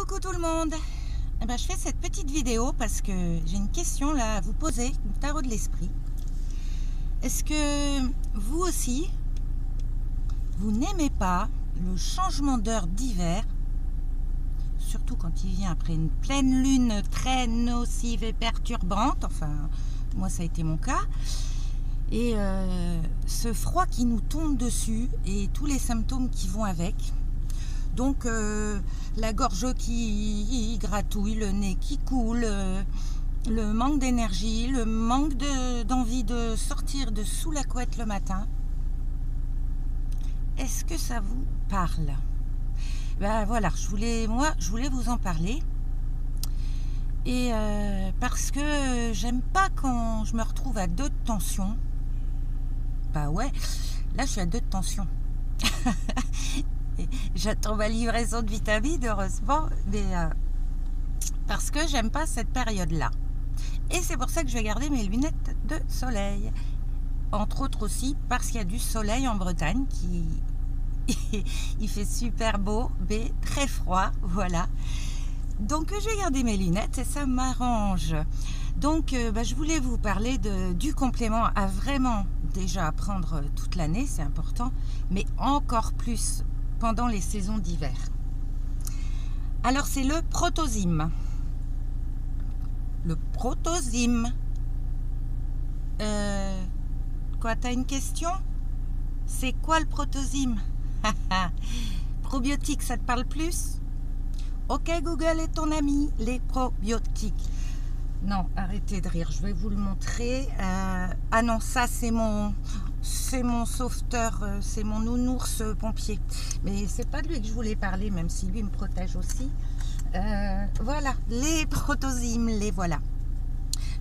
Coucou tout le monde. Je fais cette petite vidéo parce que j'ai une question là à vous poser, une tarot de l'esprit. Est-ce que vous aussi, vous n'aimez pas le changement d'heure d'hiver, surtout quand il vient après une pleine lune très nocive et perturbante, enfin moi ça a été mon cas, et ce froid qui nous tombe dessus et tous les symptômes qui vont avec. Donc la gorge qui gratouille, le nez qui coule, le manque d'énergie, le manque d'envie de sortir de sous la couette le matin. Est-ce que ça vous parle? Voilà, je voulais vous en parler. Et parce que j'aime pas quand je me retrouve à 2 de tension. Bah ouais, là je suis à 2 de tension. J'attends ma livraison de vitamines, heureusement, mais parce que j'aime pas cette période-là. Et c'est pour ça que je vais garder mes lunettes de soleil. Entre autres aussi parce qu'il y a du soleil en Bretagne qui il fait super beau, mais très froid, voilà. Donc je vais garder mes lunettes et ça m'arrange. Donc je voulais vous parler du complément à vraiment déjà prendre toute l'année, c'est important, mais encore plus pendant les saisons d'hiver. Alors c'est le protozyme. Le protozyme. Quoi, t'as une question? C'est quoi le protozyme? Probiotiques, ça te parle plus? Ok, Google est ton ami, les probiotiques. Non, arrêtez de rire, je vais vous le montrer. Ah non, ça c'est mon sauveteur, c'est mon nounours pompier. Mais c'est pas de lui que je voulais parler, même si lui me protège aussi. Voilà, les protozymes, les voilà.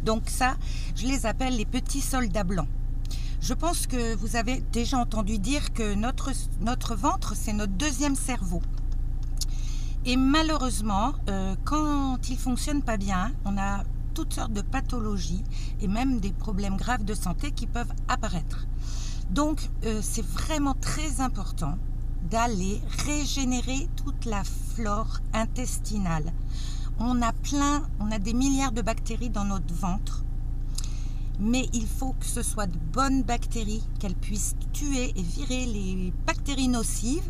Donc ça, je les appelle les petits soldats blancs. Je pense que vous avez déjà entendu dire que notre ventre, c'est notre deuxième cerveau. Et malheureusement, quand il fonctionne pas bien, on a toutes sortes de pathologies et même des problèmes graves de santé qui peuvent apparaître. Donc, c'est vraiment très important d'aller régénérer toute la flore intestinale. On a des milliards de bactéries dans notre ventre, mais il faut que ce soit de bonnes bactéries, qu'elles puissent tuer et virer les bactéries nocives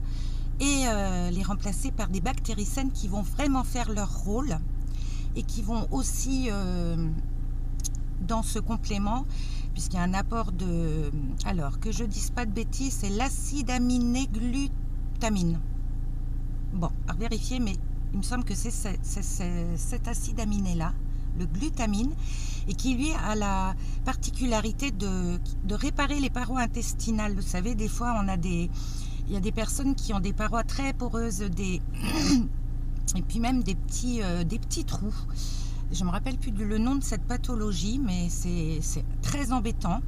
et les remplacer par des bactéries saines qui vont vraiment faire leur rôle et qui vont aussi, dans ce complément, puisqu'il y a un apport de... Alors, que je ne dise pas de bêtises, c'est l'acide aminé glutamine. Bon, à vérifier, mais il me semble que c'est cet acide aminé-là, le glutamine, et qui, lui, a la particularité de réparer les parois intestinales. Vous savez, des fois, il y a des personnes qui ont des parois très poreuses, et puis même des petits trous. Je ne me rappelle plus le nom de cette pathologie, mais c'est très embêtant.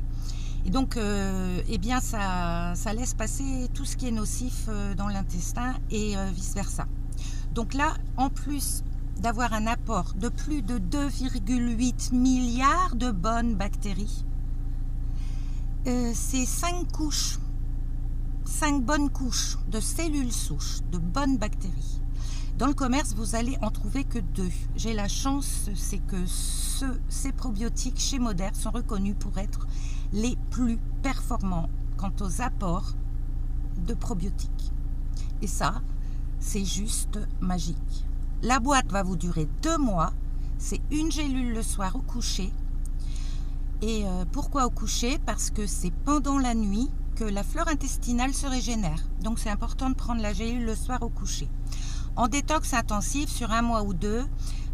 Et donc, eh bien, ça laisse passer tout ce qui est nocif dans l'intestin et vice-versa. Donc là, en plus d'avoir un apport de plus de 2,8 milliards de bonnes bactéries, c'est 5 bonnes couches de cellules souches, de bonnes bactéries. Dans le commerce, vous allez en trouver que 2. J'ai la chance, c'est que ces probiotiques chez Moder sont reconnus pour être les plus performants quant aux apports de probiotiques. Et ça, c'est juste magique. La boîte va vous durer 2 mois. C'est une gélule le soir au coucher. Et pourquoi au coucher? Parce que c'est pendant la nuit que la flore intestinale se régénère. Donc c'est important de prendre la gélule le soir au coucher. En détox intensif, sur 1 mois ou 2,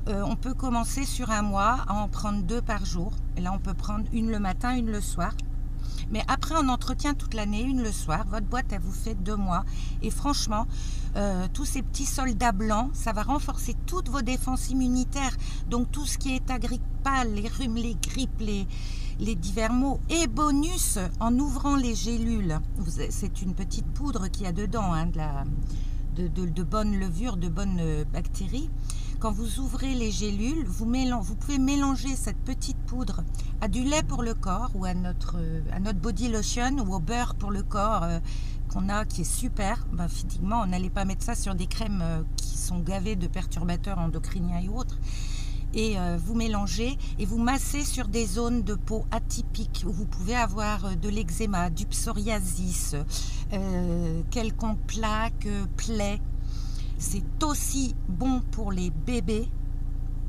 on peut commencer sur 1 mois à en prendre 2 par jour. Et là, on peut prendre une le matin, une le soir. Mais après, on entretient toute l'année, une le soir. Votre boîte, elle vous fait 2 mois. Et franchement, tous ces petits soldats blancs, ça va renforcer toutes vos défenses immunitaires. Donc, tout ce qui est agrippal, les rhumes, les grippes, les divers maux. Et bonus, en ouvrant les gélules, c'est une petite poudre qu'il y a dedans, hein, de bonnes levures, de bonnes bactéries. Quand vous ouvrez les gélules, vous pouvez mélanger cette petite poudre à du lait pour le corps ou à notre body lotion ou au beurre pour le corps qu'on a, qui est super, bah, effectivement, on n'allait pas mettre ça sur des crèmes qui sont gavées de perturbateurs endocriniens et autres. Et vous mélangez et vous massez sur des zones de peau atypiques où vous pouvez avoir de l'eczéma, du psoriasis, quelconque plaque, plaie. C'est aussi bon pour les bébés,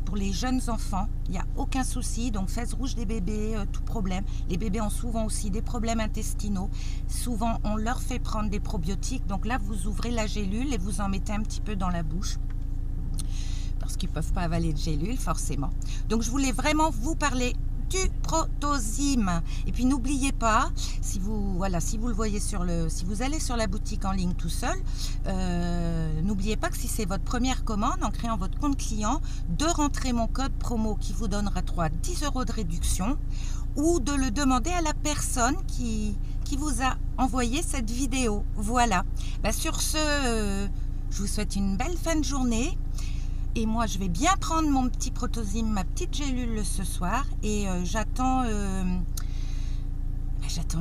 pour les jeunes enfants, il n'y a aucun souci. Donc fesses rouges des bébés, tout problème. Les bébés ont souvent aussi des problèmes intestinaux. Souvent on leur fait prendre des probiotiques. Donc là vous ouvrez la gélule et vous en mettez un petit peu dans la bouche. Parce qu'ils ne peuvent pas avaler de gélule forcément. Donc je voulais vraiment vous parler du Protozyme. Et puis n'oubliez pas, si vous le voyez si vous allez sur la boutique en ligne tout seul, n'oubliez pas que si c'est votre première commande, en créant votre compte client, de rentrer mon code promo qui vous donnera 10 € de réduction, ou de le demander à la personne qui vous a envoyé cette vidéo. Voilà. Bah, sur ce, je vous souhaite une belle fin de journée. Et moi, je vais bien prendre mon petit Protozyme, ma petite gélule ce soir. Et j'attends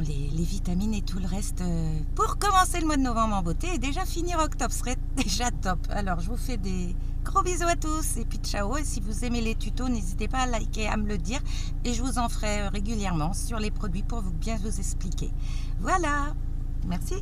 les vitamines et tout le reste pour commencer le mois de novembre en beauté. Et déjà finir octobre serait déjà top. Alors, je vous fais des gros bisous à tous. Et puis ciao. Et si vous aimez les tutos, n'hésitez pas à liker, à me le dire. Et je vous en ferai régulièrement sur les produits pour bien vous expliquer. Voilà. Merci.